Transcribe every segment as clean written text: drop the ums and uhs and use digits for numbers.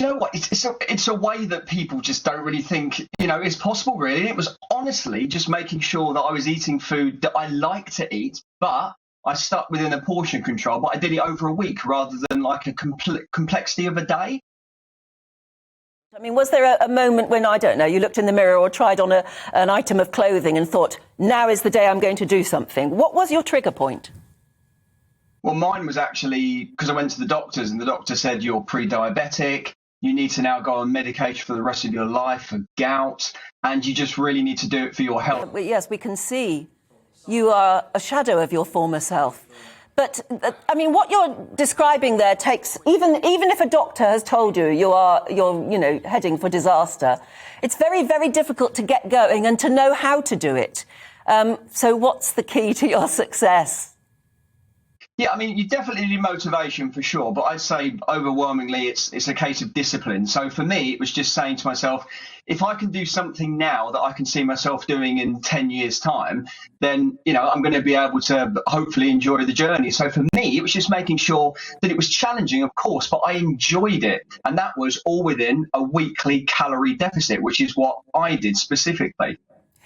Do you know what? It's a way that people just don't really think, is possible, really. And it was honestly just making sure that I was eating food that I like to eat, but I stuck within a portion control, but I did it over a week rather than like a complexity of a day. I mean, was there a moment when, I don't know, you looked in the mirror or tried on an item of clothing and thought, now is the day I'm going to do something? What was your trigger point? Well, mine was actually because I went to the doctors and the doctor said, you're pre-diabetic. You need to now go on medication for the rest of your life for gout, and you just really need to do it for your health. Yes, we can see you are a shadow of your former self. But, I mean, what you're describing there takes, even if a doctor has told you you're heading for disaster, it's very, very difficult to get going and to know how to do it. So what's the key to your success? Yeah, I mean, you definitely need motivation for sure, but I'd say overwhelmingly it's a case of discipline. So for me, it was just saying to myself, if I can do something now that I can see myself doing in 10 years' time, then, I'm going to be able to hopefully enjoy the journey. So for me, it was just making sure that it was challenging, of course, but I enjoyed it. And that was all within a weekly calorie deficit, which is what I did specifically.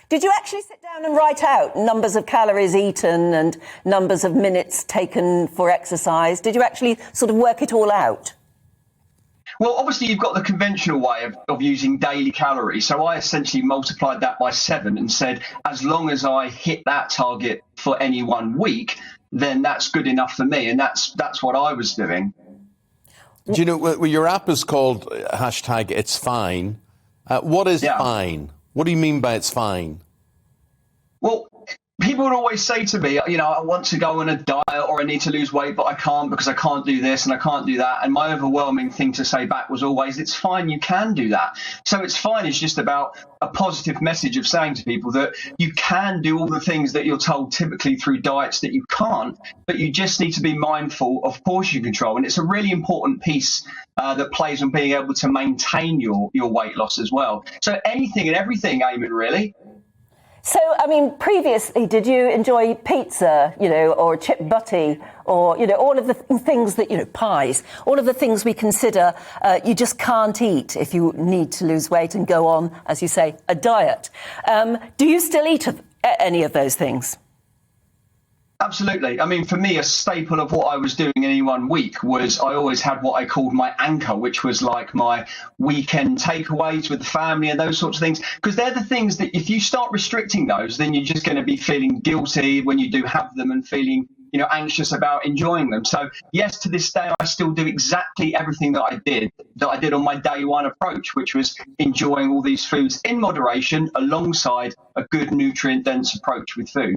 Did you actually sit down and write out numbers of calories eaten and numbers of minutes taken for exercise? Did you actually sort of work it all out? Well, obviously, you've got the conventional way of using daily calories. So I essentially multiplied that by 7 and said, as long as I hit that target for any 1 week, then that's good enough for me. And that's what I was doing. Do you know, your app is called #It's Fine. What is fine? What do you mean by it's fine? Well, people would always say to me, I want to go on a diet or I need to lose weight, but I can't because I can't do this and I can't do that. And my overwhelming thing to say back was always, it's fine, you can do that. So it's fine is just about a positive message of saying to people that you can do all the things that you're told typically through diets that you can't, but you just need to be mindful of portion control. And it's a really important piece that plays on being able to maintain your weight loss as well. So anything and everything, Eamonn, really. So, I mean, previously, did you enjoy pizza, or chip butty, or, all of the things that, pies, all of the things we consider you just can't eat if you need to lose weight and go on, as you say, a diet. Do you still eat any of those things? Absolutely. I mean, for me, a staple of what I was doing in any 1 week was I always had what I called my anchor, which was like my weekend takeaways with the family and those sorts of things, because they're the things that if you start restricting those, then you're just going to be feeling guilty when you do have them and feeling, anxious about enjoying them. So yes, to this day, I still do exactly everything that I did on my day one approach, which was enjoying all these foods in moderation alongside a good nutrient dense approach with food.